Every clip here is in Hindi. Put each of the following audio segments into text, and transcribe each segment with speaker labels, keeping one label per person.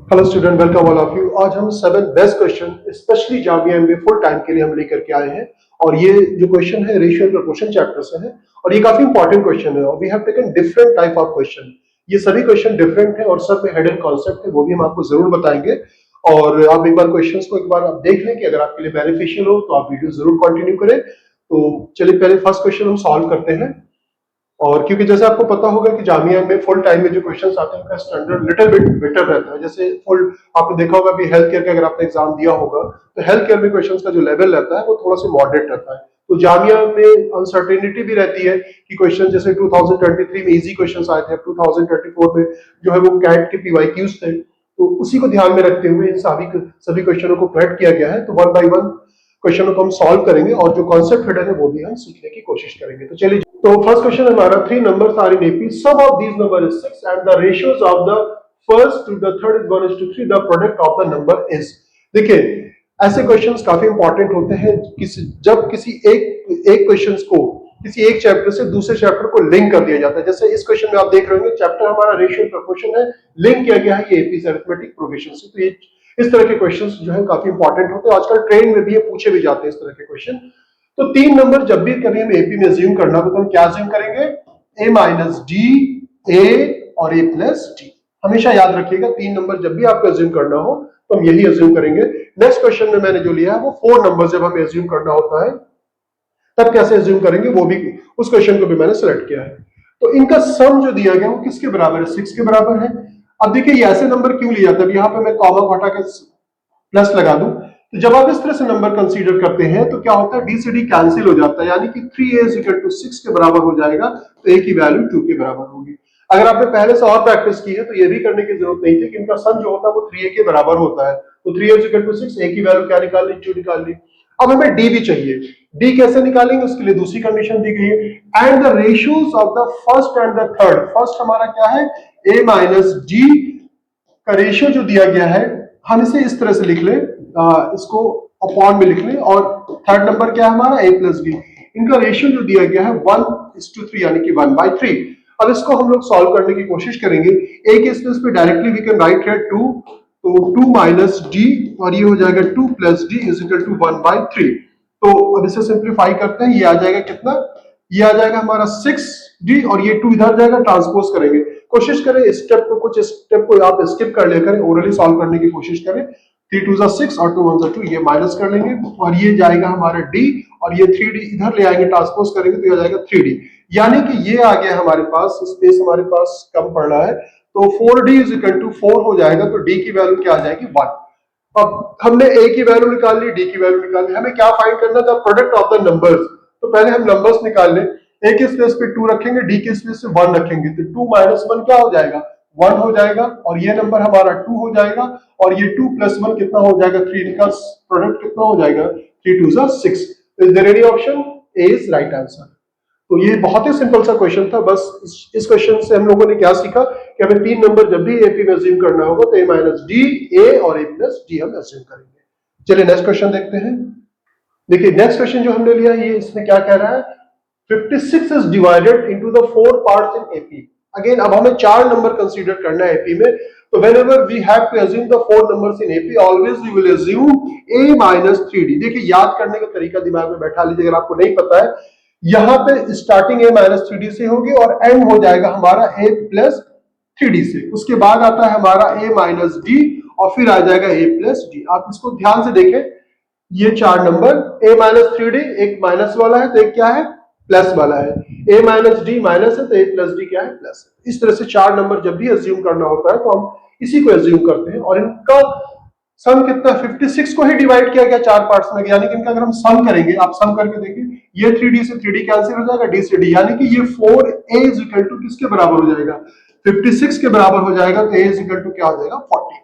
Speaker 1: Hello student, welcome all of you. आज हम 7 बेस्ट क्वेश्चन स्पेशली जामिया में फुल टाइम के लिए हम लेकर के आए हैं। और ये जो क्वेश्चन है रेशियो एंड प्रोपोर्शन चैप्टर से है और ये काफी इंपॉर्टेंट क्वेश्चन है। और we have taken different type of question. ये सभी क्वेश्चन डिफरेंट है और सब में हिडन कॉन्सेप्ट है, वो भी हम आपको जरूर बताएंगे। और आप एक बार क्वेश्चंस को एक बार आप देख लें कि अगर आपके लिए बेनिफिशियल हो तो आप वीडियो जरूर कंटिन्यू करें। तो चलिए पहले फर्स्ट क्वेश्चन हम सॉल्व करते हैं। और क्योंकि जैसे आपको पता होगा कि जामिया में फुल टाइम में जो क्वेश्चंस आते हैं उनका स्टैंडर्ड लिटिल बिट बेटर रहता है। जैसे फुल आपने देखा होगा भी हेल्थ केयर का अगर आपने एग्जाम दिया होगा तो हेल्थ केयर में क्वेश्चंस का जो लेवल रहता है वो थोड़ा सा मॉडरेट रहता है। तो जामिया में अनसर्टेनिटी भी रहती है कि क्वेश्चन जैसे 2023 में इजी क्वेश्चंस आए थे, 2024 में जो है वो कैट के पीवाईक्यूज थे, तो उसी को ध्यान में रखते हुए इन सभी क्वेश्चनों को कलेक्ट किया गया है। तो वन बाय वन क्वेश्चनों को हम सॉल्व करेंगे और जो कॉन्सेप्ट हिडन है वो भी हम सीखने की कोशिश करेंगे। तो चलिए, तो फर्स्ट क्वेश्चन हमारा 3 numbers are in AP. Sum of these numbers is 6 and the ratios of the first to the third is 1:3. The product of the number is। देखिए, ऐसे क्वेश्चंस काफी इंपॉर्टेंट होते हैं जब किसी एक क्वेश्चंस को किसी एक चैप्टर से दूसरे चैप्टर को लिंक कर दिया जाता है। जैसे इस क्वेश्चन में आप देख रहे होंगे चैप्टर हमारा रेशियो एंड प्रोपोर्शन है, लिंक किया गया है ये एपी से अरिथमेटिक प्रोग्रेशन से। तो ये इस तरह के क्वेश्चंस जो है काफी इंपॉर्टेंट होते हैं। आजकल ट्रेन में भी ये पूछे भी जाते हैं इस तरह के क्वेश्चन। तो 3 नंबर जब भी कभी हम एपी में ज्यूम करना हो तो हम क्या ज्यूम करेंगे? ए माइनस डी, ए और ए प्लस डी। हमेशा याद रखिएगा 3 नंबर जब भी आपको ज्यूम करना हो तो हम यही अज्यूम करेंगे। नेक्स्ट क्वेश्चन में मैंने जो लिया है वो 4 नंबर जब हमें अज्यूम करना होता है तब कैसे अज्यूम करेंगे वो भी उस क्वेश्चन को भी मैंने सेलेक्ट किया है। तो इनका सम जो दिया गया वो किसके बराबर है? 6 के बराबर है। अब देखिए ये ऐसे नंबर क्यों लिया था, यहाँ पे मैं कॉमा हटा के प्लस लगा दूं। तो जब आप इस तरह से नंबर कंसीडर करते हैं तो क्या होता है, डी से डी कैंसिल हो जाता है, यानी कि 3a = 6 के बराबर हो जाएगा तो a की वैल्यू 2 के बराबर होगी। अगर आपने पहले से और प्रैक्टिस की है तो ये भी करने की जरूरत नहीं थी कि इनका सम जो होता है वो 3a के बराबर होता है। तो 3a = 6, a की वैल्यू क्या निकालनी? 2 निकालनी। अब हमें डी भी चाहिए। डी कैसे निकालेंगे उसके लिए दूसरी कंडीशन दी गई है, and the ratios of the first and the third. First हमारा क्या है? a माइनस डी का रेशियो जो दिया गया है हम इसे इस तरह से लिख ले, इसको अपॉन में लिख ले। और थर्ड नंबर क्या है हमारा? a plus B. इनका रेशियो जो दिया गया है 1:3 यानी कि 1/3। अब इसको हम लोग सॉल्व करने की कोशिश करेंगे। a के स्पेस पे directly we can write here 2, तो 2 माइनस डी और ये हो जाएगा 2 प्लस डी = 1/3। तो अब इसे सिंप्लीफाई करते हैं, ये आ जाएगा कितना? ये आ जाएगा हमारा 6d और ये 2 इधर जाएगा, ट्रांसपोज करेंगे। कोशिश करें कुछ स्टेप को आप स्किप कर लिया करें, ओरली सॉल्व करने की कोशिश करें। 3 2 6 और 2 1 2, ये माइनस कर लेंगे और ये जाएगा हमारा d और ये 3d इधर ले आएंगे, ट्रांसपोज करेंगे तो ये आ जाएगा 3d। यानी कि ये आ गया हमारे पास, स्पेस हमारे पास कम पड़ रहा है तो 4d = 4 हो जाएगा। तो d की वैल्यू क्या आ जाएगी? 1। अब हमने a की वैल्यू निकाल ली, d की वैल्यू निकाल ली, हमें क्या फाइंड करना था? Product of the numbers. तो पहले हम नंबर्स निकाल लें। a के स्पेस पे 2 रखेंगे, d के स्पेस पे 1 रखेंगे, तो 2 - 1 क्या हो जाएगा? 1 हो जाएगा और ये नंबर हमारा 2 हो जाएगा और ये 2 + 1 कितना हो जाएगा? 3। इनका प्रोडक्ट कितना हो जाएगा? 3 2 6। Is the ready option A is right answer. तो ये बहुत ही सिंपल सा क्वेश्चन था। बस इस क्वेश्चन से हम लोगों ने क्या सीखा कि हमें 3 नंबर जब भी एपी में अज्यूम करना होगा तो a माइनस डी, a और a प्लस डी हम अज्यूम करेंगे। चलिए नेक्स्ट क्वेश्चन देखते हैं। देखिए नेक्स्ट क्वेश्चन जो हमने लिया ये इसमें क्या कह रहा है? 56 is divided into the 4 parts in AP. Again, अब हमें 4 नंबर कंसीडर करना है AP में। तो whenever we have to assume the 4 numbers in AP, always we will assume a minus 3d। देखिए याद करने का तरीका दिमाग में बैठा लीजिए अगर आपको नहीं पता है। यहाँ पे स्टार्टिंग a minus 3d से होगी और एंड हो जाएगा हमारा a plus 3d से। उसके बाद आता है हमारा a minus d और फिर आ जाएगा a plus d। आप इसको ध्यान से देखें, ये 4 नंबर a minus 3d, एक माइनस वाला है तो एक क्या है? प्लस वाला है। a माइनस डी माइनस है तो a प्लस डी क्या है? प्लस है। इस तरह से 4 नंबर जब भी अज्यूम करना होता है तो हम इसी को अज्यूम करते हैं। और इनका सम कितना? 56 को ही डिवाइड किया गया 4 पार्ट्स में, यानी कि इनका अगर हम सम करेंगे, आप सम करके देखिए, ये 3d से 3d कैंसिल हो जाएगा, d से d, यानी कि ये 4a = किसके बराबर हो जाएगा? 56 के बराबर हो जाएगा। तो a = क्या हो जाएगा? 40।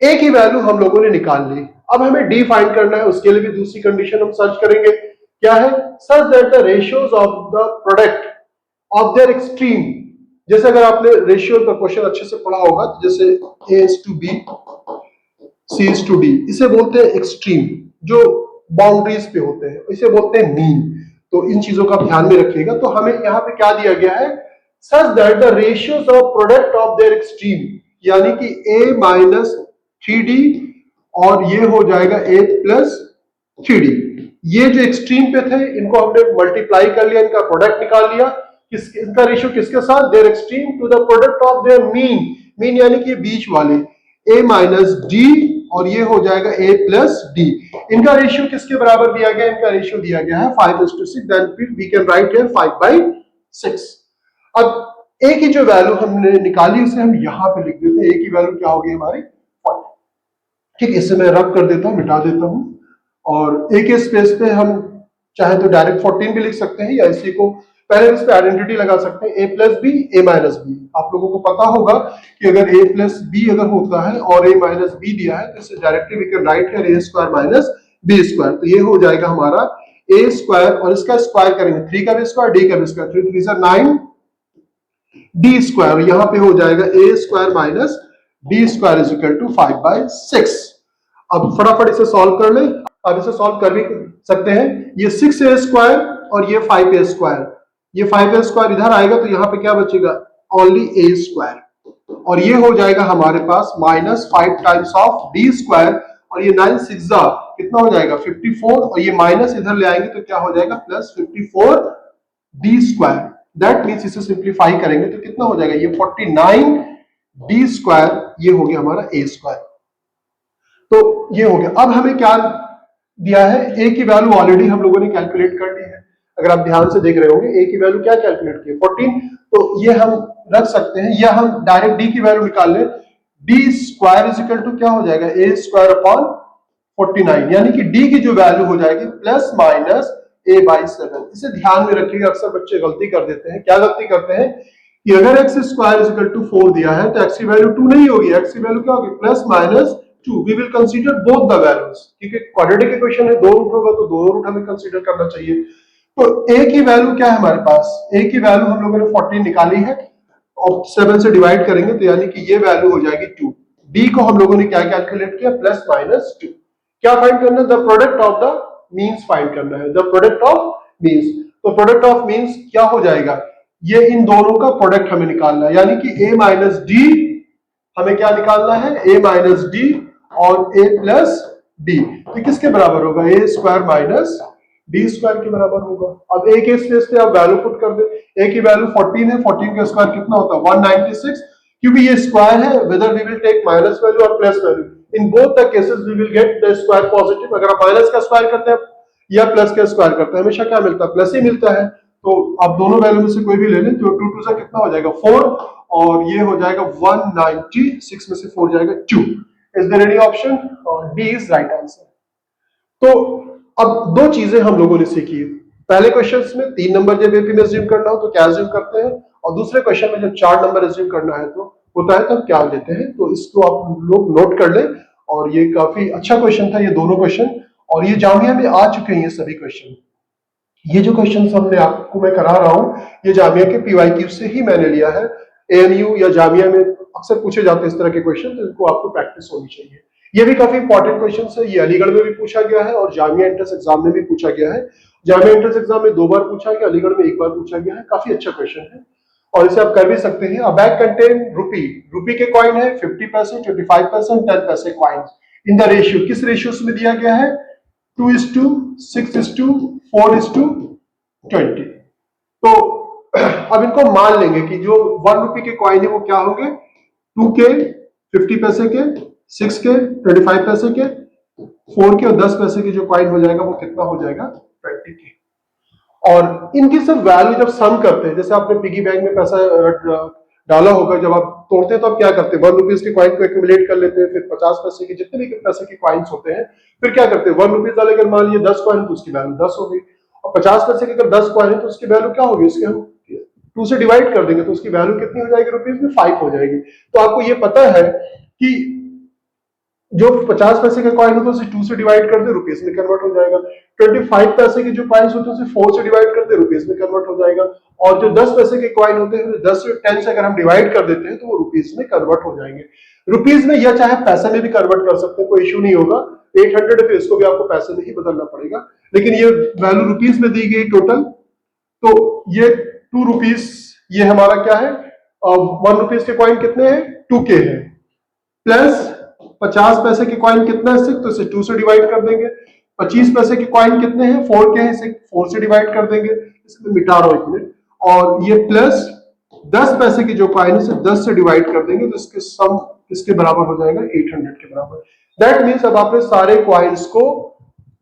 Speaker 1: a की वैल्यू हम लोगों ने निकाल ली। अब हमें d फाइंड करना है, उसके लिए भी दूसरी कंडीशन हम सर्च करेंगे। क्या है? Such that the ratios of the product of there extreme. जैसे अगर आपने रेशियो का क्वेश्चन अच्छे से पढ़ा होगा तो जैसे a:b, c:d, इसे बोलते हैं एक्सट्रीम, जो बाउंड्रीज पे होते हैं, इसे बोलते हैं मीन। तो इन चीजों का ध्यान में रखिएगा। तो हमें यहाँ पे क्या दिया गया है? Such that the ratios of product of there extreme, यानी कि a माइनस 3d और ये हो जाएगा a प्लस 3d। ये जो एक्सट्रीम पे थे इनको हमने मल्टीप्लाई कर लिया, इनका प्रोडक्ट निकाल लिया। इनका रेशियो किसके साथ? Their extreme to the product of their mean. Mean यानी कि बीच वाले a माइनस डी और ये हो जाएगा a प्लस डी। इनका रेशियो किसके बराबर दिया गया? इनका रेशियो दिया गया है 5:6। Then we can write here 5/6। अब a की जो वैल्यू हमने निकाली उसे हम यहां पे लिख देते हैं। a की वैल्यू क्या होगी हमारी? 5। ठीक, इसे मैं रब कर देता हूं, मिटा देता हूं। और a के स्पेस पे हम चाहे तो डायरेक्ट 14 भी लिख सकते हैं या इसी को पहले इस पे आइडेंटिटी लगा सकते हैं, a plus B a minus B. आप लोगों को पता होगा कि अगर a प्लस बी अगर होता है और a माइनस बी दिया है तो इसे directly we can write here a square minus B square. तो ये हो जाएगा हमारा a स्क्वायर और इसका स्क्वायर करेंगे 3 का भी स्क्वायर d का भी स्क्वायर, 3 3 9 d स्क्वायर। यहां पे हो जाएगा a square minus b square is equal to 5/6। अब फटाफट इसे सॉल्व कर ले। अब इसे सॉल्व कर भी सकते हैं। ये 6a स्क्वायर और ये 5a स्क्वायर, ये 5a स्क्वायर इधर आएगा तो यहाँ पे क्या बचेगा? Only a square. और ये हो जाएगा हमारे पास minus 5 times of d square और ये 9 6 कितना हो जाएगा? 54 और ये माइनस इधर ले आएंगे तो क्या हो जाएगा? Plus 54 d square. That means इसे सिंप्लीफाई करेंगे तो कितना हो जाएगा? ये 49 d स्क्वायर, ये हो गया हमारा a स्क्वायर। तो ये हो गया। अब हमें क्या दिया है? a की वैल्यू ऑलरेडी हम लोगों ने कैलकुलेट कर ली है। अगर आप ध्यान से देख रहे होंगे a की वैल्यू क्या कैलकुलेट की? 14। तो ये हम रख सकते हैं या हम डायरेक्ट d की वैल्यू निकाल लें। d square is equal to क्या हो जाएगा? a स्क्वायर अपॉन 49, यानी कि d की जो वैल्यू हो जाएगी प्लस माइनस a/7। इसे ध्यान में रखिएगा, अक्सर बच्चे गलती कर देते हैं। क्या गलती करते हैं कि अगर x square is equal to 4 दिया है तो x की वैल्यू 2 नहीं होगी, x की वैल्यू क्या होगी? Plus minus 2। We will consider both the values, क्योंकि क्वाड्रेटिक इक्वेशन है, दो रूट होगा तो दोनों रूट हमें कंसीडर करना चाहिए। तो a की वैल्यू क्या है हमारे पास? a की वैल्यू हम लोगों ने 14 निकाली है और 7 से डिवाइड करेंगे तो यानी कि ये वैल्यू हो जाएगी 2। d को हम लोगों ने क्या कैलकुलेट किया? Plus minus 2। क्या फाइंड करना है? The product of the means find करना है, द प्रोडक्ट ऑफ मीन्स। तो प्रोडक्ट ऑफ मीन्स क्या हो जाएगा? ये इन दोनों का प्रोडक्ट हमें निकालना है, यानी कि a माइनस डी हमें क्या निकालना है? a माइनस डी और a प्लस डी। तो किसके बराबर होगा? a square minus D square के बराबर होगा। अब a के स्पेस पे आप वैल्यू पुट कर दे। a की वैल्यू 14 है, 14 का स्क्वायर कितना होता है? 196। क्योंकि ये स्क्वायर है, whether we will take minus value और plus value, in both the cases we will get the square positive. अगर आप माइनस का स्क्वायर करते हैं या प्लस का स्क्वायर करते हैं, हमेशा क्या मिलता है? प्लस ही मिलता है। तो आप दोनों वैल्यू में से कोई भी ले लें तो 2 2 से कितना हो जाएगा? 4 और ये हो जाएगा 196 में से 4 जाएगा 2। Is there any option? D is right answer. तो अब दो चीजें हम लोगों ने सीखी। पहले क्वेश्चंस में 3 नंबर जब एपी में अज्यूम करना हो तो क्या अज्यूम करते हैं, और दूसरे क्वेश्चन में जब 4 नंबर अज्यूम करना है तो होता है तब क्या लेते हैं। तो इसको आप लोग नोट कर लें। और ये काफी अच्छा क्वेश्चन था ये दोनों क्वेश्चन, और ये जामिया में आ चुके हैं ये सभी क्वेश्चन। ये जो क्वेश्चन हमने आपको मैं करा रहा हूं ये जामिया के पीवाईक्यू से ही मैंने लिया है। एएनयू या जामिया में अक्सर पूछे जाते हैं इस तरह के क्वेश्चन, तो इनको आपको प्रैक्टिस होनी चाहिए। ये भी काफी इंपॉर्टेंट क्वेश्चन है। ये अलीगढ़ में भी पूछा गया है और जामिया एंट्रेंस एग्जाम में भी पूछा गया है। जामिया एंट्रेंस एग्जाम में 2 बार पूछा गया, अलीगढ़ में 1 बार पूछा गया है। काफी अच्छा क्वेश्चन है और इसे आप कर भी सकते हैं। अ बैग कंटेन रुपी, रुपी के कॉइन है 50 पैसे, 25 पैसे, 10 पैसे कॉइन। इन द रेशियो, किस रेशियो में दिया गया है? 2:6:4:20। तो अब इनको मान लेंगे कि जो 1 रुपए के कॉइन है वो क्या होंगे? 2 के, 50 पैसे के, 6 के, 25 पैसे के, 4 के और 10 पैसे के जो कॉइन हो जाएगा वो कितना हो जाएगा? 20 के। और इनकी सब वैल्यू जब सम करते हैं, जैसे आपने पिगी बैंक में पैसा डाला होगा, जब आप तोड़ते हैं तो आप क्या करते हैं? 1 रुपीज के कॉइन को एक्यूमुलेट कर लेते हैं, फिर 50 पैसे के जितने भी पैसे के कॉइन्स होते हैं फिर क्या करते हैं? 1 रुपीज डाले, अगर मान लीजिए 10 कॉइन तो उसकी वैल्यू 10 हो गई, और 50 पैसे के अगर 10 कॉइन है तो उसकी वैल्यू क्या होगी? उसके हम 2 से डिवाइड कर देंगे तो उसकी वैल्यू कितनी हो जाएगी? रुपीज में 5 हो जाएगी। तो आपको ये पता है कि जो 50 पैसे का कॉइन होता है उसे 2 से डिवाइड कर दे, रुपीज में कन्वर्ट हो जाएगा। 25 पैसे के जो कॉइन्स होते हैं उसे 4 से डिवाइड कर दे, रुपीज में कन्वर्ट हो जाएगा। और जो 10 पैसे के कॉइन होते हैं 10 से 10 से अगर हम डिवाइड कर देते हैं तो वो रुपीज में कन्वर्ट हो जाएंगे। रुपीज में या चाहे पैसे में भी कन्वर्ट कर सकते हैं, कोई इश्यू नहीं होगा। 800 है, इसको भी आपको पैसे में ही बदलना पड़ेगा, लेकिन ये वैल्यू रुपीज में दी गई टोटल। तो ये 2 रुपीज, ये हमारा क्या है? 1 रुपीज के कॉइन कितने हैं? 2 के है। प्लस 50 पैसे के कॉइन कितना है 6, तो इसे 2 से डिवाइड कर देंगे। 25 पैसे के कॉइन कितने हैं 4 के हैं, इसे 4 से डिवाइड कर देंगे। इसमें मिटा रहा हूं 1 मिनट। और ये प्लस 10 पैसे के जो कॉइन है 10 से डिवाइड कर देंगे, तो इसके सम किसके बराबर हो जाएगा 800 के बराबर। दैट मीन्स अब आपने सारे कॉइन्स को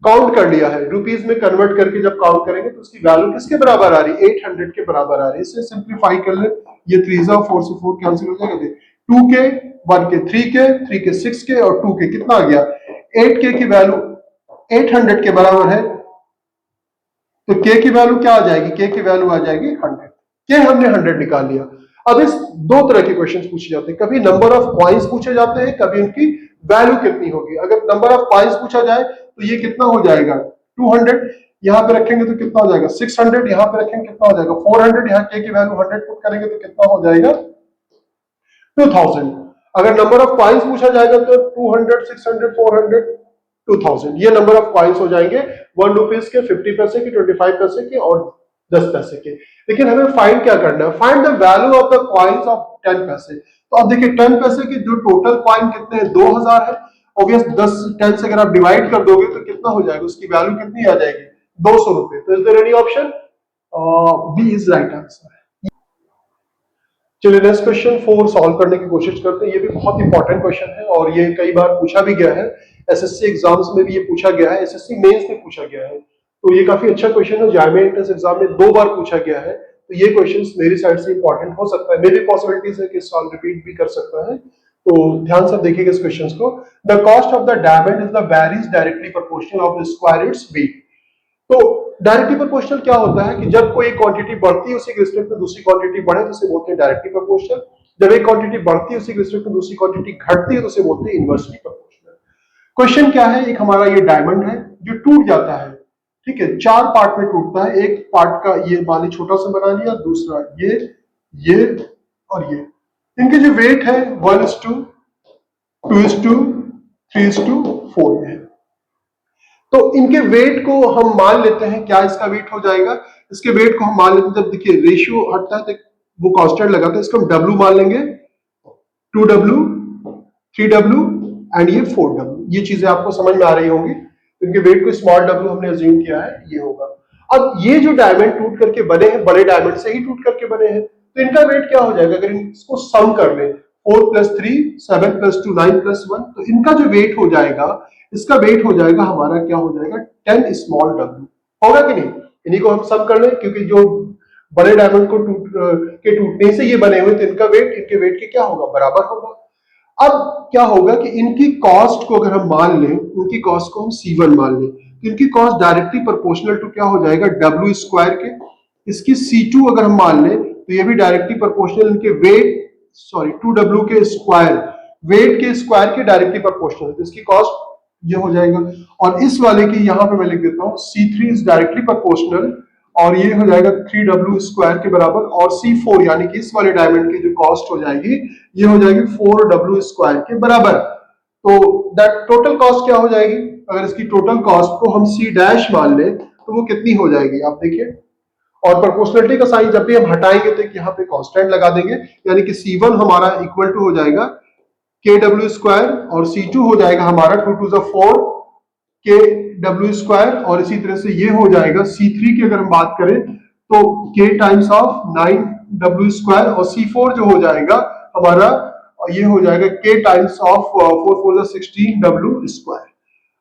Speaker 1: काउंट कर लिया है, रुपीज में कन्वर्ट करके जब काउंट करेंगे तो उसकी वैल्यू किसके बराबर आ रही है 800 के बराबर आ रही है। इसे सिंप्लीफाई कर ले, ये 3 4 से 4 कैंसिल हो जाएगा, 2 के 1 के 3 के 6 के और 2 के कितना आ गया 8 के की वैल्यू 800 के बराबर है। तो के की वैल्यू क्या आ जाएगी, के की वैल्यू आ जाएगी 100। के हमने 100 निकाल लिया। अब इस दो तरह के क्वेश्चंस पूछे जाते हैं, कभी नंबर ऑफ कॉइन्स पूछे जाते हैं, कभी उनकी वैल्यू कितनी होगी। अगर नंबर ऑफ कॉइन्स पूछा जाए तो ये कितना हो जाएगा 200, यहां पे रखेंगे तो कितना हो जाएगा 600, यहां पे रखेंगे कितना हो जाएगा 400, यहां के की वैल्यू 100 पुट करेंगे तो कितना हो जाएगा 2000। अगर नंबर ऑफ कॉइन्स पूछा जाएगा तो 200 600 400 2000, ये नंबर ऑफ कॉइन्स हो जाएंगे 1 रुपीज के, 50 पैसे के, 25 पैसे के और 10 पैसे के। लेकिन हमें फाइंड क्या करना है, find the value of the coins of 10 पैसे। तो अब देखिए 10 पैसे की जो टोटल कॉइन कितने हैं 2000 है। ऑब्वियस 10 से अगर आप डिवाइड कर दोगे तो कितना हो जाएगा, उसकी वैल्यू कितनी आ जाएगी 200 रुपए। तो is there any option, B is right answer. चलिए नेक्स्ट क्वेश्चन 4 सॉल्व करने की कोशिश करते हैं। ये भी बहुत इंपॉर्टेंट क्वेश्चन है और ये कई बार पूछा भी गया है, एसएससी एग्जाम्स में भी ये पूछा गया है, एसएससी मेंस में पूछा गया है। तो ये काफी अच्छा क्वेश्चन है, जामिया एंट्रेंस एग्जाम में 2 बार पूछा गया है। तो ये क्वेश्चंस मेरी साइड से इंपॉर्टेंट हो सकता है, मेरी पॉसिबिलिटीज है कि सॉल्व रिपीट भी कर सकता है। तो ध्यान से देखिएगा इस क्वेश्चंस को। The cost of the diamond is the varies directly proportional of the square its weight. तो डायरेक्टली प्रोपोर्शनल क्या होता है कि जब कोई क्वांटिटी बढ़ती है उसी के रिस्पेक्ट में दूसरी क्वांटिटी बढ़े तो उसे बोलते हैं डायरेक्टली प्रोपोर्शनल। जब एक क्वांटिटी बढ़ती है उसी के रिस्पेक्ट में दूसरी क्वांटिटी घटती है तो उसे बोलते हैं इनवर्सली प्रोपोर्शनल। क्वेश्चन क्या है, एक हमारा ये डायमंड है जो टूट जाता है, ठीक है, 4 पार्ट में टूटता है। एक पार्ट का ये मान ली छोटा सा बना लिया, दूसरा ये और ये। इनके जो वेट है 1:2, 2:2, 3:4 में है। तो इनके वेट को हम मान लेते हैं, क्या इसका वेट हो जाएगा, इसके वेट को हम मान लेते हैं, जब देखिए रेशियो हटता है तो वो कांस्टेंट लगाता है, इसको हम W मान लेंगे, 2W, 3W एंड ये 4W। ये चीजें आपको समझ में आ रही होंगी। इनके वेट को स्मॉल w हमने अज्यूम किया है, ये होगा। अब ये जो डायमंड टूट करके बने हैं, बड़े डायमंड से ही टूट करके बने हैं, तो इनका वेट क्या हो जाएगा, अगर इसको सम कर ले 4 + 3 7 + 2 9 + 1, तो इनका जो वेट हो जाएगा, इसका वेट हो जाएगा हमारा क्या हो जाएगा 10 स्मॉल w। होगा कि नहीं, इन्हीं को हम सम कर लें, क्योंकि जो बड़े डायमंड को टूटने से ये बने हुए, तो इनका वेट इनके वेट के क्या होगा, बराबर होगा। अब क्या होगा कि इनकी कॉस्ट को अगर हम मान लें, उनकी कॉस्ट को हम C1 मान लें, तो इनकी कॉस्ट डायरेक्टली प्रोपोर्शनल टू क्या हो जाएगा W स्क्वायर के। इसकी C2 अगर हम मान लें तो ये भी डायरेक्टली प्रोपोर्शनल इनके वेट 2W के स्क्वायर, वेट के स्क्वायर के डायरेक्टली प्रोपोर्शनल, तो इसकी कॉस्ट ये हो जाएगा। और इस वाले की यहां पे मैं लिख देता हूं C3 इज डायरेक्टली प्रोपोर्शनल और ये हो जाएगा 3W स्क्वायर के बराबर, और C4 यानी कि इस वाले डायमंड की जो कॉस्ट हो जाएगी ये हो जाएगी 4W स्क्वायर के बराबर। तो दैट टोटल कॉस्ट क्या हो जाएगी, अगर इसकी टोटल कॉस्ट को हम C' मान लें तो वो कितनी हो जाएगी, आप देखिए। और प्रोपोर्शनलिटी का साइन जब भी हम हटाएंगे तो यहाँ पे कांस्टेंट लगा देंगे, यानी कि C1 हमारा इक्वल टू हो जाएगा KW स्क्वायर और C2 हो जाएगा हमारा 2 2 4 KW स्क्वायर, और इसी तरह से ये हो जाएगा C3 की अगर हम बात करें तो K times of 9W square, और C4 जो हो जाएगा हमारा ये हो जाएगा K times of 4 4 16W square.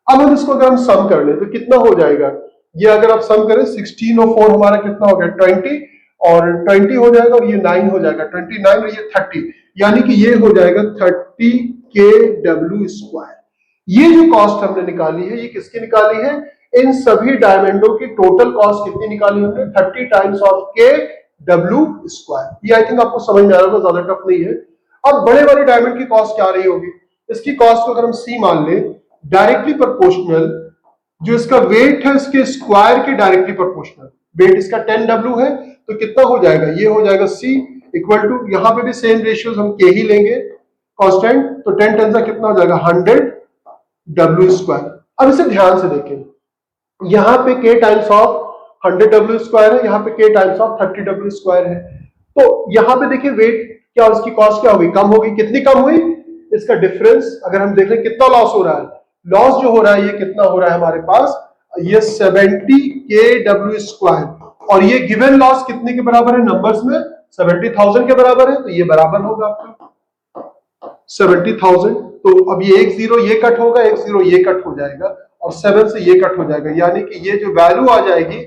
Speaker 1: अब हम इसको अगर हम सम कर ले तो कितना हो जाएगा, ये अगर आप सम करें 16 और 4 हमारा कितना हो गया 20, और 20 हो जाएगा और ये 9 हो जाएगा 29 और ये 30, यानी कि ये हो जाएगा 30 KW स्क्वायर। ये जो कॉस्ट हमने निकाली है ये किसकी निकाली है, इन सभी डायमंडों की टोटल कॉस्ट कितनी निकाली हमने 30 टाइम्स ऑफ KW स्क्वायर। ये आई थिंक आपको समझ में आ रहा होगा, ज्यादा टफ नहीं है। अब बड़े वाले डायमंड की कॉस्ट क्या रही होगी, इसकी कॉस्ट को अगर हम C मान ले, डायरेक्टली प्रोपोर्शनल जो इसका वेट है इसके स्क्वायर के डायरेक्टली प्रोपोर्शनल, वेट इसका 10W है तो कितना हो जाएगा, ये हो जाएगा C इक्वल टू, यहां पे भी सेम रेशियोज हम K ही लेंगे कांस्टेंट, तो 10 10 का कितना हो जाएगा 100W स्क्वायर। अब इसे ध्यान से देखें, यहां पे K times of 100W square है, यहां पे K times of 30W square है। तो यहां पे देखिए वेट क्या, उसकी कॉस्ट क्या होगी, कम होगी, कितनी कम हुई, इसका डिफरेंस अगर हम देख लें कितना लॉस हो रहा है, लॉस जो हो रहा है ये कितना हो रहा है हमारे पास, ये 70 kW स्क्वायर, और ये गिवन लॉस कितने के बराबर है नंबर्स में, 70,000 के बराबर है, तो ये बराबर होगा आपका 70,000। तो अब ये एक जीरो ये कट होगा, एक जीरो ये कट हो जाएगा, और 7 से ये कट हो जाएगा, यानी कि ये जो वैल्यू आ जाएगी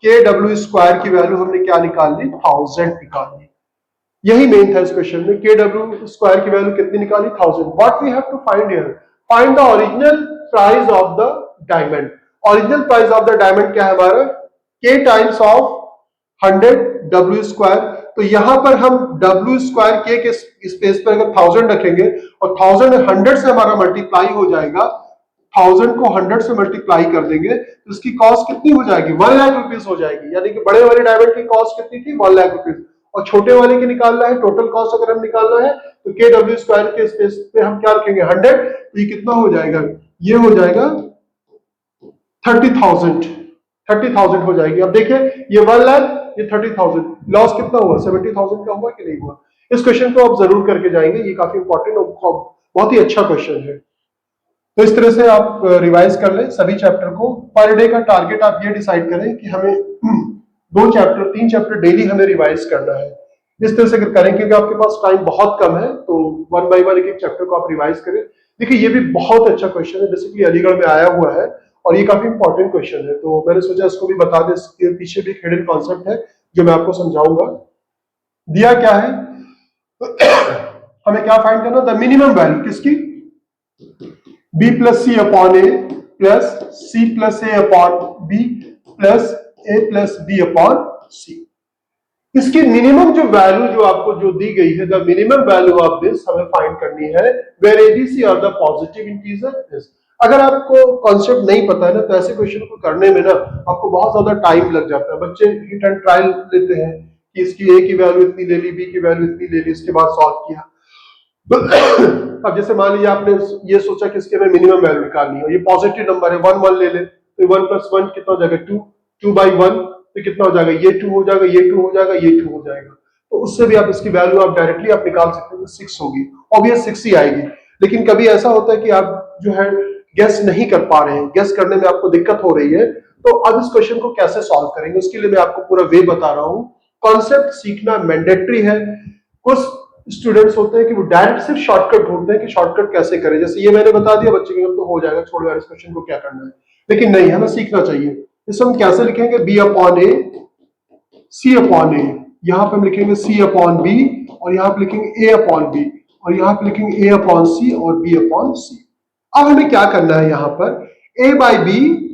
Speaker 1: kW स्क्वायर की वैल्यू हमने क्या निकाल ली, 1000 निकाल ली। यही मेन था इस क्वेश्चन में, kW स्क्वायर की वैल्यू कितनी निकाली, 1000। What we have to find here, find the original price of the diamond. Original price of the diamond क्या है हमारा, k times of 100 W square. तो यहां पर हम W स्क्वायर k के स्पेस पर अगर 1000 रखेंगे और 1000 100 से हमारा मल्टीप्लाई हो जाएगा, 1000 को 100 से मल्टीप्लाई कर देंगे तो इसकी कॉस्ट कितनी हो जाएगी, 1 लाख रुपीस हो जाएगी। यानी कि बड़े वाले डायमंड की कॉस्ट कितनी थी, 1 लाख रुपीस, और छोटे वाले की निकालना है टोटल कॉस्ट अगर हम निकालना है तो kW स्क्वायर के स्पेस पे हम क्या रखेंगे, 100, तो ये कितना हो जाएगा, ये हो जाएगा 30,000 हो जाएगी। अब देखिए ये 1 लाख, ये 30,000, लॉस कितना हुआ, 70,000 का हुआ कि नहीं हुआ। इस क्वेश्चन को आप जरूर करके जाएंगे, ये काफी इंपॉर्टेंट और बहुत ही अच्छा क्वेश्चन है। तो इस तरह से आप रिवाइज कर लें सभी चैप्टर को। पर डे का टारगेट आप ये डिसाइड करें कि हमें 2 चैप्टर 3 चैप्टर डेली हमें रिवाइज करना है। इस तरह से अगर करें, क्योंकि आपके पास टाइम बहुत कम है, तो 1 बाय 1 एक चैप्टर को आप रिवाइज करें। देखिए ये भी बहुत अच्छा क्वेश्चन है, बेसिकली अलीगढ़ में आया हुआ है और ये काफी इंपॉर्टेंट क्वेश्चन है, तो मैंने सोचा इसको भी बता दें। इसके पीछे भी एक हिडन कॉन्सेप्ट है जो मैं आपको समझाऊंगा। दिया क्या है, हमें क्या फाइंड करना, द मिनिमम वैल्यू किसकी, b प्लस सी अपॉन ए प्लस सी प्लस ए अपॉन बी प्लस ए प्लस बी अपॉन सी। इसकी मिनिमम जो वैल्यू जो आपको जो दी गई है, the minimum value of this हमें फाइंड करनी है, where ABC are the positive integer is. अगर आपको कॉन्सेप्ट नहीं पता है ना, तो ऐसे क्वेश्चन को करने में ना आपको बहुत ज्यादा टाइम लग जाता है। बच्चे हिट एंड ट्रायल लेते हैं कि इसकी ए की वैल्यू इतनी ले ली, बी की वैल्यू इतनी ले ली, इसके बाद सॉल्व किया। अब जैसे मान लीजिए आपने ये सोचा कि इसके में मिनिमम वैल्यू निकालनी है, ये पॉजिटिव नंबर है, 1 1 ले ले, तो 1 प्लस 1 कितना हो जाएगा, 2, 2 बाई 1 तो कितना हो जाएगा, ये 2 हो जाएगा, ये 2 हो जाएगा, ये 2 हो जाएगा। तो उससे भी आप इसकी वैल्यू आप डायरेक्टली आप निकाल सकते हैं, 6 होगी, ऑब्वियस 6 ही आएगी। लेकिन कभी ऐसा होता है कि आप जो है गेस नहीं कर पा रहे हैं, गेस करने में आपको दिक्कत हो रही है, तो अब इस क्वेश्चन को कैसे सॉल्व करेंगे, उसके लिए मैं आपको पूरा वे बता रहा हूं। कॉन्सेप्ट सीखना मैंडेटरी है। कुछ स्टूडेंट्स होते हैं कि वो डायरेक्ट सिर्फ शॉर्टकट ढूंढते हैं कि शॉर्टकट कैसे करें, जैसे ये मैंने बता दिया बच्चे के तो हो जाएगा, छोड़ यार इस क्वेश्चन को क्या करना है। लेकिन नहीं, हमें सीखना चाहिए। इसे हम कैसे लिखेंगे, बी अपॉन ए सी अपॉन ए, यहां पे हम लिखेंगे सी अपॉन बी, और यहां पे लिखेंगे ए अपॉन बी, और यहां पे लिखेंगे ए अपॉन सी और बी अपॉन सी। अब हमें क्या करना है, यहां पर ए बाई बी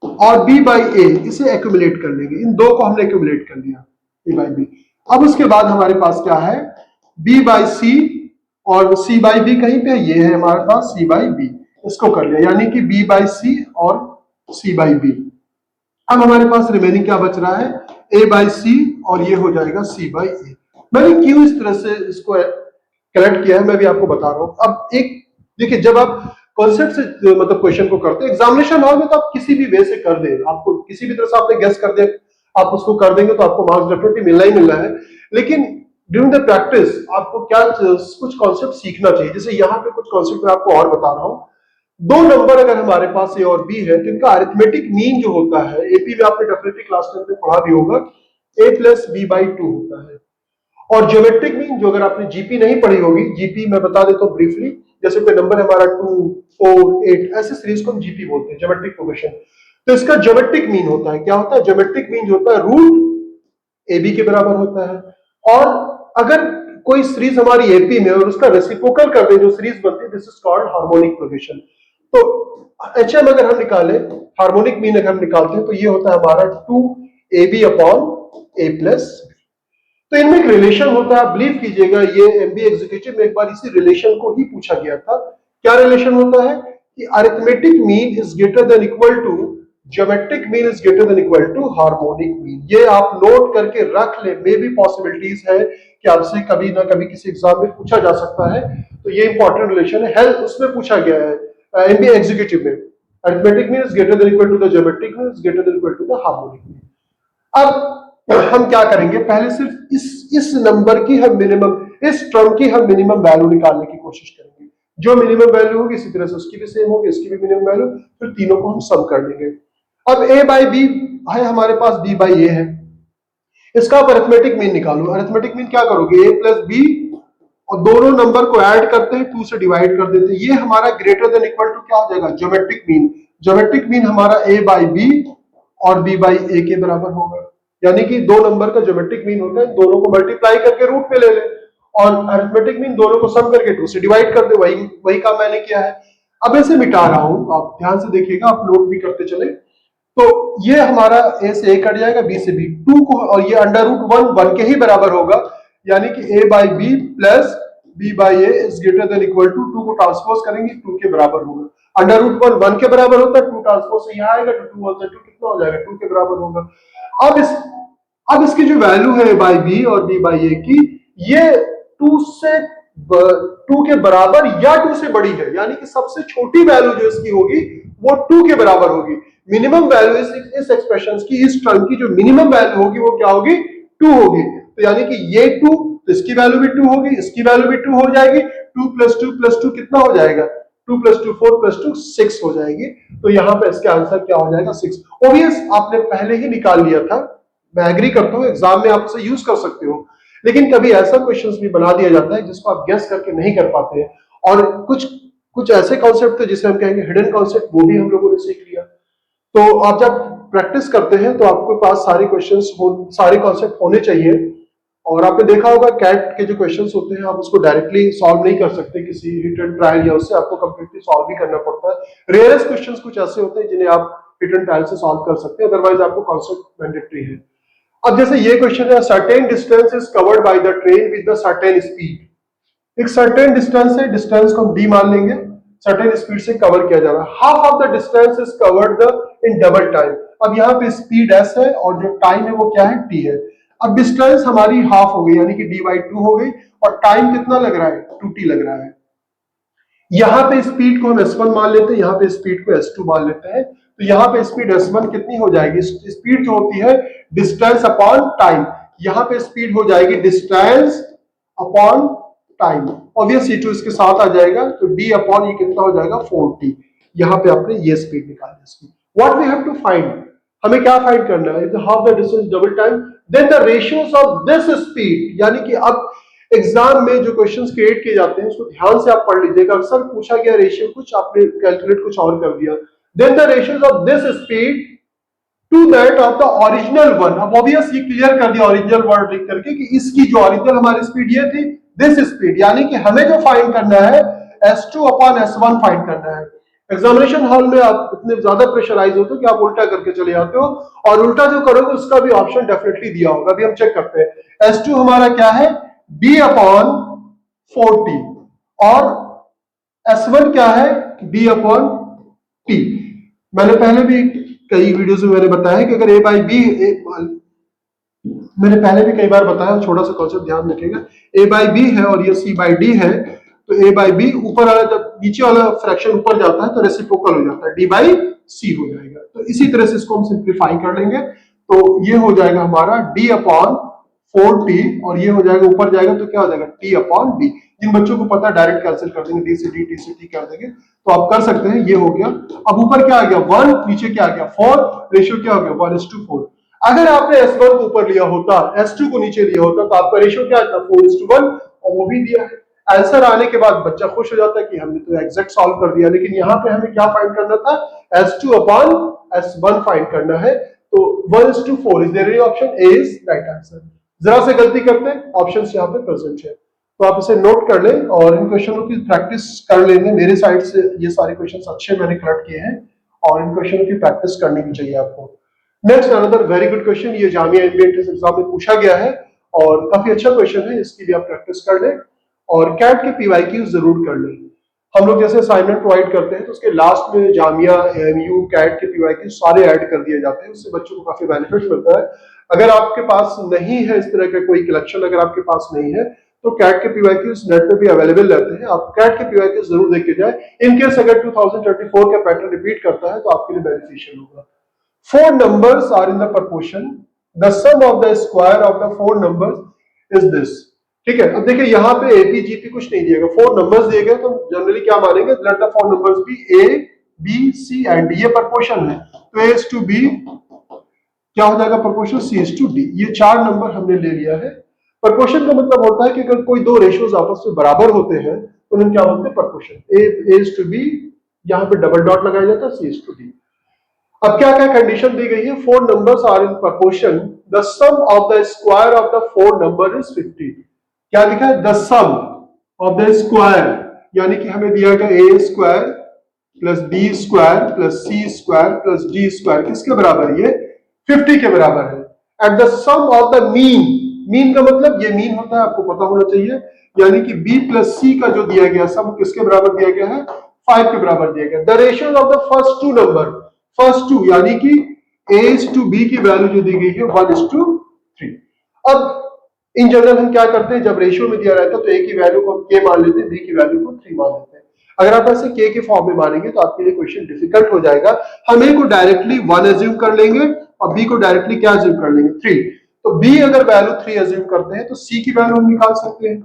Speaker 1: और बी बाई ए इसे एक्यूमुलेट कर लेंगे, इन दो को हमने एक्यूमुलेट कर लिया, ए बाई बी। अब उसके बाद हमारे पास क्या है, बी बाई सी और सी बाई बी कहीं पे ये है हमारे पास सी बाई बी, इसको कर लिया, यानी कि बी बाई सी और सी बाई बी। अब हमारे पास रिमेनिंग क्या बच रहा है, ए बाई सी और ये हो जाएगा सी बाई ए। मैंने क्यों इस तरह से इसको करेक्ट किया है मैं भी आपको बता रहा हूं। अब एक देखिए, जब आप कॉन्सेप्ट से मतलब क्वेश्चन को करते हैं एग्जामिनेशन हॉल में, तो आप किसी भी वे से कर दे, आपको किसी भी तरह से आपने गेस कर दिया, आप उसको कर देंगे तो आपको मार्क्स डेफिनेटली मिलना ही मिलना है। लेकिन ड्यूरिंग द प्रैक्टिस आपको क्या कुछ कॉन्सेप्ट सीखना चाहिए। जैसे यहाँ पे कुछ कॉन्सेप्ट मैं आपको और बता रहा हूँ। 2 नंबर अगर हमारे पास ए और बी है, तो इनका अरिथमेटिक मीन जो होता है, एपी में आपने डेफिनेटली क्लास 10 में पढ़ा भी होगा, a प्लस बी बाई 2 होता है। और ज्योमेट्रिक मीन जो अगर आपने जीपी नहीं पढ़ी होगी, जीपी मैं बता देता हूँ ब्रीफली, जैसे कोई नंबर है हमारा 2 4 8, ऐसे सीरीज को हम जीपी बोलते हैं, ज्योमेट्रिक प्रोग्रेशन। तो इसका ज्योमेट्रिक मीन होता है, क्या होता है, ज्योमेट्रिक मीन जो होता है रूट ए बी के बराबर होता है। और अगर कोई सीरीज हमारी एपी में और उसका रेसिप्रोकल कर दे जो सीरीज बनती है, this is called harmonic progression. तो एचएम अगर हम निकालें, हार्मोनिक मीन अगर हम निकालते हैं, तो ये होता है हमारा 2ab अपॉन a प्लस। तो इनमें एक रिलेशन होता है, आप बिलीव कीजिएगा, ये एमबीए एग्जीक्यूटिव में एक बार इसी रिलेशन को ही पूछा गया था। क्या रिलेशन होता है कि arithmetic mean is greater than equal to geometric mean is greater than equal to harmonic mean. ये आप नोट करके रख ले, मे भी पॉसिबिलिटीज है कि आपसे कभी ना कभी किसी एग्जाम में पूछा जा सकता है। तो ये इंपॉर्टेंट रिलेशन है, हेल्थ उसमें पूछा गया है एमबीए एग्जीक्यूटिव में। Arithmetic mean is greater than equal to the geometric mean is greater than equal to the harmonic mean. अब हम क्या करेंगे, पहले सिर्फ इस नंबर की हम मिनिमम, इस टर्म की हम मिनिमम वैल्यू निकालने की कोशिश करेंगे। जो मिनिमम वैल्यू होगी इसी तरह से उसकी भी सेम होगी, इसकी भी मिनिमम वैल्यू, फिर तीनों को हम सम कर लेंगे। अब a बाई बी है हमारे पास, b बाई ए है, इसका आप अरिथमेटिक मीन निकालो। अरिथमेटिक मीन क्या करोगे, a प्लस बी और दोनों नंबर को ऐड करते हैं, 2 से डिवाइड कर देते हैं, ये हमारा ग्रेटर देन इक्वल टू क्या हो जाएगा, ज्योमेट्रिक मीन। ज्योमेट्रिक मीन हमारा a बाई बी और b बाई ए के बराबर होगा, यानी कि दो नंबर का ज्योमेट्रिक मीन होता है, दोनों को मल्टीप्लाई करके रूट में ले ले और अरिथमेटिक मीन दोनों को सम करके 2 से डिवाइड कर दे, वही काम मैंने किया है। अब ऐसे मिटा रहा हूं, आप ध्यान से देखिएगा, आप नोट भी करते चले। तो ये हमारा a से a कट जाएगा, b से b, 2 को, और ये अंडर रूट 1 के ही बराबर होगा, यानी कि a by B plus b by A is greater than equal to 2 को ट्रांसपोज करेंगे 2 के बराबर होगा। अंडर रूट 1 के बराबर होता है, 2 ट्रांसपोज से यहाँ आएगा तो 2 2 कितना हो जाएगा, 2 के बराबर होगा। अब इसकी जो वैल्यू है a बाई बी और b बाई ए की, ये 2 के बराबर या 2 से बड़ी है, यानी कि सबसे छोटी वैल्यू जो इसकी होगी वो 2 के बराबर होगी। मिनिमम वैल्यू इस एक्सप्रेशन की, इस टर्म की जो मिनिमम वैल्यू होगी वो क्या होगी, 2 होगी। तो यानी कि ये 2, तो इसकी वैल्यू भी 2 होगी, इसकी वैल्यू भी 2 हो जाएगी, 2 प्लस 2 प्लस 2 कितना हो जाएगा, 2 प्लस 2 4 प्लस 2 6 हो जाएगी। तो यहाँ पे इसका आंसर क्या हो जाएगा, 6। ऑब्वियस आपने पहले ही निकाल लिया था, मैं एग्री करता हूँ, एग्जाम में आप उसे यूज कर सकते हो, लेकिन कभी ऐसा क्वेश्चंस भी बना दिया जाता है जिसको आप गेस करके नहीं कर पाते हैं, और कुछ ऐसे कॉन्सेप्ट थे जिसे हम कहेंगे हिडन कॉन्सेप्ट, वो भी हम लोगों ने सीख लिया। तो आप जब प्रैक्टिस करते हैं तो आपके पास सारे क्वेश्चंस सारे कॉन्सेप्ट होने चाहिए। और आपने देखा होगा कैट के जो क्वेश्चंस होते हैं आप उसको डायरेक्टली सॉल्व नहीं कर सकते, किसी रिटन ट्रायल या उससे आपको कंप्लीटली सॉल्व भी करना पड़ता है। रेयरेस्ट क्वेश्चंस कुछ ऐसे होते हैं जिन्हें आप रिटन ट्रायल से सॉल्व कर सकते हैं, अदरवाइज आपको कॉन्सेप्ट मैंडेटरी है। अब जैसे ये क्वेश्चन है, certain distance is covered by the train with the certain speed. एक सर्टेन डिस्टेंस है, डिस्टेंस को हम d मान लेंगे, सर्टेन स्पीड से कवर किया जा रहा है, half of the distance is covered in double time. अब यहाँ पे स्पीड s है और जो टाइम है वो क्या है, t है। अब डिस्टेंस हमारी हाफ हो गई, यानी कि d बाई 2 हो गई, और टाइम कितना लग रहा है, 2t लग रहा है। यहाँ पे स्पीड को हम s1 मान लेते हैं, यहाँ पे स्पीड को s2 मान लेते हैं, तो यहाँ पे स्पीड s1 कितनी हो जाएगी, स्पीड जो होती है डिस्टेंस अपॉन टाइम, यहाँ पे स्पीड हो जाएगी डिस्टेंस अपॉन टाइम, ऑब्वियस ये 2 इसके साथ आ जाएगा, तो d अपॉन ये कितना हो जाएगा 4t। यहाँ पे आपने ये स्पीड निकाली इसकी। What we have to find, हमें क्या फाइंड करना है, if half the distance double time then the ratios of this speed. यानी कि अब एग्जाम में जो क्वेश्चंस क्रिएट किए जाते हैं उसको ध्यान से आप पढ़ लीजिएगा, अक्सर पूछा गया रेशियो कुछ, आपने कैलकुलेट कुछ और कर दिया। Then the ratios of this speed to that of the original one. अब ऑब्वियस ये क्लियर कर दिया ओरिजिनल वर्ड लिख करके कि इसकी जो ओरिजिनल हमारी स्पीड ये थी, दिस स्पीड, यानी कि हमें जो फाइंड करना है s2 अपॉन s1 फाइंड करना है। एग्जामिनेशन हॉल में आप इतने ज्यादा प्रेशराइज होते हो कि आप उल्टा करके चले जाते हो, और उल्टा जो करोगे उसका भी ऑप्शन डेफिनेटली दिया होगा, अभी हम चेक करते हैं। s2 हमारा क्या है, b अपॉन 4t, और s1 क्या है, b अपॉन t। मैंने पहले भी कई वीडियोस में मैंने बताया कि अगर a बाई बी, मैंने पहले भी कई बार बताया, छोटा सा कॉन्सेप्ट ध्यान रखिएगा, a बाई बी है और ये c बाई डी है, तो a बाई बी ऊपर वाला, जब नीचे वाला फ्रैक्शन ऊपर जाता है तो रेसिप्रोकल हो जाता है, d बाई सी हो जाएगा। तो इसी तरह से इसको हम सिंप्लीफाई कर लेंगे, तो ये हो जाएगा हमारा d अपॉन 4t, और ये हो जाएगा ऊपर जाएगा तो क्या हो जाएगा, t अपॉन d। जिन बच्चों को पता डायरेक्ट कैंसिल कर देंगे, d से d, t से t कर देंगे, तो आप कर सकते हैं। ये हो गया। अब ऊपर क्या आ गया 1, नीचे क्या आ गया 4, रेशियो क्या हो गया 1:4। अगर आपने s1 को ऊपर लिया होता, s2 को नीचे लिया होता, तो आपका रेशियो क्या आता 4:1, और वो भी दिया है। आंसर आने के बाद बच्चा खुश हो जाता है कि हमने तो एग्जैक्ट सॉल्व कर दिया, लेकिन यहाँ पे हमें क्या फाइंड करना था, s2 अपॉन s1 फाइंड करना है। तो 1:4 is the option A is right answer. जरा से गलती करते हैं, ऑप्शंस यहाँ पे प्रेजेंट है, तो आप इसे नोट कर लें और इन क्वेश्चनों की प्रैक्टिस कर लेंगे। मेरे साइड से ये सारे क्वेश्चंस अच्छे मैंने कलेक्ट किए हैं, और इन क्वेश्चनों की प्रैक्टिस करनी भी चाहिए आपको। Next another very good question, ये जामिया एमबीए एंट्रेंस एग्जाम में पूछा गया है और काफी अच्छा क्वेश्चन है, इसकी भी आप प्रैक्टिस कर लें और कैट के पीवाईक्यूज जरूर कर लें। हम लोग जैसे असाइनमेंट प्रोवाइड करते हैं तो उसके लास्ट में जामिया, एएमयू, कैट के पीवाईक्यूज सारे ऐड कर दिए जाते हैं, उससे बच्चों को काफी बेनिफिट मिलता है। अगर आपके पास नहीं है इस तरह का कोई कलेक्शन, अगर आपके पास नहीं है तो कैट के पीवाईक्यूज नेट पे भी अवेलेबल रहते हैं, आप कैट के पीवाईक्यूज जरूर देख के जाए। इन केस अगर 2024 का पैटर्न रिपीट करता है तो आपके लिए बेनिफिशियल होगा। 4 numbers are in the proportion, the sum of the square of the 4 numbers is this। ठीक है। अब देखिए यहाँ पे एपी जीपी कुछ नहीं दिया गया, 4 नंबर्स दिए गए, तो जनरली क्या मानेंगे, let the 4 numbers be A B C and D, ये प्रपोर्शन है, तो ए इज टू बी क्या हो जाएगा, proportion C is to D. ये 4 नंबर हमने ले लिया है। प्रपोर्शन का मतलब होता है कि अगर कोई दो रेशियोज आपस में बराबर होते हैं तो उन्हें क्या बोलते हैं, proportion. A is to B, यहाँ पे डबल डॉट लगाया जाता है, सी इज टू डी। अब क्या क्या कंडीशन दी गई है, 4 numbers are in proportion, the sum of the square of the 4 number is 50। क्या लिखा है, the sum of the square, यानी कि हमें दिया गया a square plus b square plus c square plus d square किसके बराबर है, ये 50 के बराबर है। At the sum of the mean, mean का मतलब ये मीन होता है, आपको पता होना चाहिए, यानी कि b प्लस सी का जो दिया गया सम किसके बराबर दिया गया है, 5 के बराबर दिया गया। The ratio of the first 2 number, first 2 यानी कि a इज टू b की वैल्यू जो दी गई है 1:3। अब इन जनरल हम क्या करते हैं, जब रेशियो में दिया रहता है तो a की वैल्यू को हम k मान लेते हैं, b की वैल्यू को 3 मान लेते हैं। अगर आप ऐसे k के फॉर्म में मानेंगे तो आपके लिए क्वेश्चन डिफिकल्ट हो जाएगा। हम a को डायरेक्टली 1 एज्यूम कर लेंगे और b को डायरेक्टली क्या एज्यूम कर लेंगे, 3। तो b अगर वैल्यू 3 एज्यूम करते हैं तो c की वैल्यू हम निकाल सकते हैं।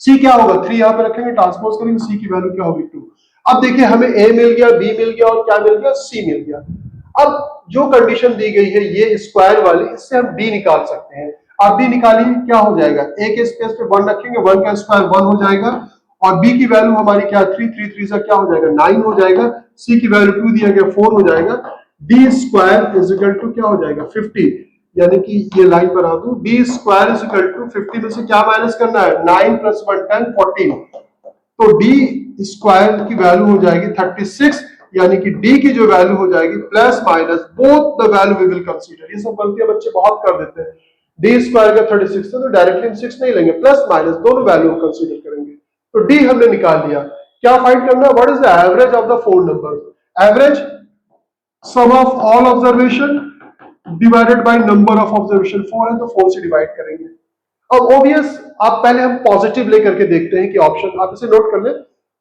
Speaker 1: c क्या होगा, 3 यहां पे रखेंगे, ट्रांसपोज करेंगे, c की वैल्यू क्या होगी, 2। अब देखिए हमें a मिल गया, b मिल गया और क्या मिल गया, c मिल गया। अब जो कंडीशन दी गई है ये स्क्वायर वाली, इससे हम d निकाल सकते हैं। आप d निकालिए, क्या हो जाएगा, a के स्पेस पे 1 रखेंगे, 1 का स्क्वायर 1 हो जाएगा, और b की वैल्यू हमारी क्या, 3 3 3 से क्या हो जाएगा, 9 हो जाएगा, c की वैल्यू 2 दिया गया 4 हो जाएगा। d square is equal to क्या हो जाएगा, 50, यानी कि ये लाइन बना दूं, d square is equal to 50 में से क्या माइनस करना है, 9 प्लस 1 10 14, तो d स्क्वायर की वैल्यू हो जाएगी 36, यानी कि d की जो वैल्यू हो जाएगी plus minus both the value we will consider. ये सब गलतियां बच्चे बहुत कर देते हैं, d स्क्वायर का 36 है तो डायरेक्टली हम 6 नहीं लेंगे, प्लस माइनस दोनों वैल्यू हम कंसीडर करेंगे। तो d हमने निकाल लिया। क्या फाइंड करना है, what is the average of the 4 numbers, average some of all observation divided by number of observation, 4 है तो 4 से डिवाइड करेंगे। अब ऑब्वियस, आप पहले हम पॉजिटिव लेकर के देखते हैं कि ऑप्शन, आप इसे नोट कर लें,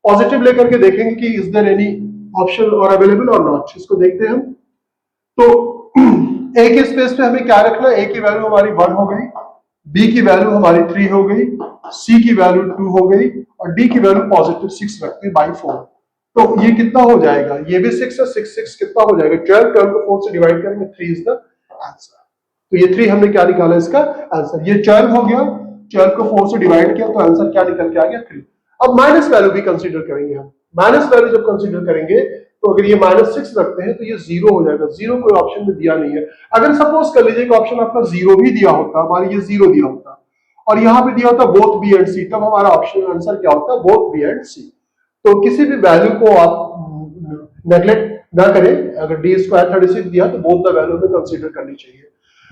Speaker 1: पॉजिटिव लेकर के देखेंगे कि इज देयर एनी ऑप्शन और अवेलेबल और नॉट, इसको देखते हैं हम। तो a के स्पेस पे हमें क्या रखना है, a की वैल्यू हमारी 1 हो गई, b की वैल्यू हमारी 3 हो गई, c की वैल्यू 2 हो गई और d की वैल्यू पॉजिटिव 6 रखते हैं बाई 4। तो ये कितना हो जाएगा, ये भी 6 है, 6 6 कितना हो जाएगा, 12, 12 को 4 से डिवाइड करेंगे, 3 इज द आंसर। तो ये 3 हमने क्या निकाला इसका आंसर, ये 12 हो गया, 12 को 4 से डिवाइड किया तो आंसर क्या निकल के आ गया, 3। अब माइनस वैल्यू भी कंसीडर करेंगे हम, माइनस वैल्यू जब कंसीडर करेंगे तो अगर ये -6 रखते हैं तो ये 0 हो जाएगा, 0 कोई ऑप्शन में दिया नहीं है। अगर सपोज कर लीजिए कि ऑप्शन आपका 0 भी दिया होता, हमारे ये 0 दिया होता और यहाँ पे दिया होता बोथ बी एंड सी, तब हमारा ऑप्शन आंसर क्या होता, बोथ बी एंड सी। तो किसी भी वैल्यू को आप नेग्लेक्ट ना करें, अगर डी स्क्वायर 36 दिया तो बोथ द वैल्यू में कंसीडर करनी चाहिए।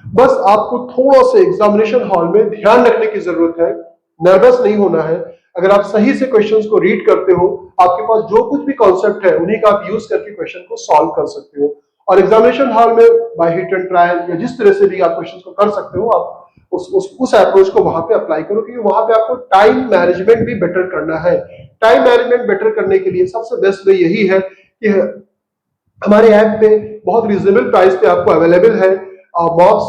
Speaker 1: बस आपको थोड़ा सा एग्जामिनेशन हॉल में ध्यान रखने की जरूरत है, नर्वस नहीं होना है। अगर आप सही से क्वेश्चंस को रीड करते हो, आपके पास जो कुछ भी कॉन्सेप्ट है उन्हीं का आप यूज करके क्वेश्चन को सॉल्व कर सकते हो। और एग्जामिनेशन हॉल में बाय हिट एंड ट्रायल या जिस तरह से भी आप क्वेश्चन को कर सकते हो, आप उस अप्रोच को वहां पे अप्लाई करो, क्योंकि वहां पे आपको टाइम मैनेजमेंट भी बेटर करना है। टाइम मैनेजमेंट बेटर करने के लिए सबसे बेस्ट वे यही है कि हमारे ऐप पे बहुत रिजनेबल प्राइस पे आपको अवेलेबल है मॉक्स,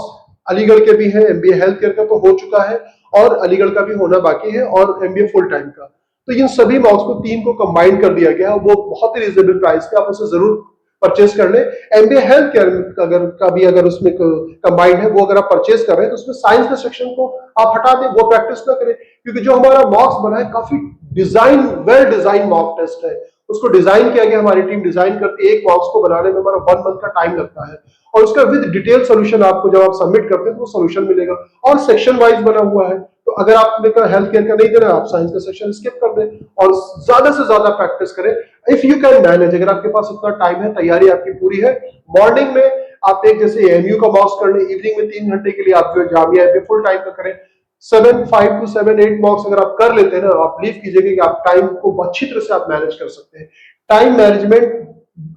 Speaker 1: अलीगढ़ के भी हैं, एमबीए हेल्थ केयर का तो हो चुका है और अलीगढ़ का भी होना बाकी है, और एमबीए फुल टाइम का। तो इन सभी मॉक्स को 3 को कंबाइन कर दिया गया है, वो बहुत ही रिजनेबल प्राइस पे, आप उसे जरूर परचेज कर ले। एमबीए हेल्थ केयर अगर उसमें कंबाइंड है, वो अगर आप परचेज कर रहे हैं तो उसमें साइंस के सेक्शन को आप हटा दें, वो प्रैक्टिस ना करें, क्योंकि जो हमारा मॉक्स बना है काफी वेल डिजाइन मॉक टेस्ट है, उसको डिजाइन किया गया, हमारी टीम डिजाइन करती है। एक मॉक्स को बनाने में हमारा 1 मंथ का टाइम लगता है और उसका विद डिटेल सोल्यूशन आपको जब आप सबमिट करते हैं तो वो सोल्यूशन मिलेगा और सेक्शन वाइज बना हुआ है। तो अगर आपने हेल्थ केयर का नहीं देना, आप साइंस का सेक्शन स्किप कर दें और ज्यादा से ज्यादा प्रैक्टिस करें इफ यू कैन मैनेज। अगर आपके पास इतना टाइम है, तैयारी आपकी पूरी है, मॉर्निंग में आप एक जैसे एएमयू का मॉक्स कर लें, इवनिंग में 3 घंटे के लिए आप जो जामिया में फुल टाइम का करें, 5 to 7 8 मॉक्स अगर आप कर लेते हैं ना, आप बिलीव कीजिएगा कि आप टाइम को अच्छी तरह से आप मैनेज कर सकते हैं। टाइम मैनेजमेंट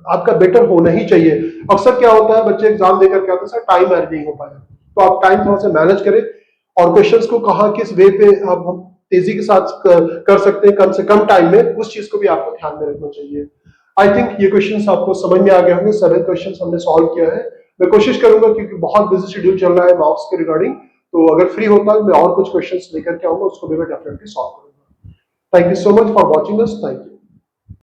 Speaker 1: आपका बेटर होना ही चाहिए। अक्सर क्या होता है, बच्चे एग्जाम देकर के आते हैं, सर टाइम मैनेज नहीं हो पाया, तो आप टाइम थोड़ा सा मैनेज करें और क्वेश्चंस को कहां किस वे पे आप तेजी के साथ कर सकते हैं कम से कम टाइम में, उस चीज को भी आपको ध्यान में रखना चाहिए। आई थिंक ये क्वेश्चंस आपको समझ में आ गए होंगे, 7 क्वेश्चंस हमने सॉल्व किया है। मैं कोशिश करूंगा, क्योंकि बहुत बिजी शेड्यूल चल रहा है मार्क्स के रिगार्डिंग, तो अगर फ्री होता है मैं और कुछ क्वेश्चंस लेकर के आऊंगा, उसको भी मैं डेफिनेटली सॉल्व करूंगा। Thank you so much for watching us. Thank you.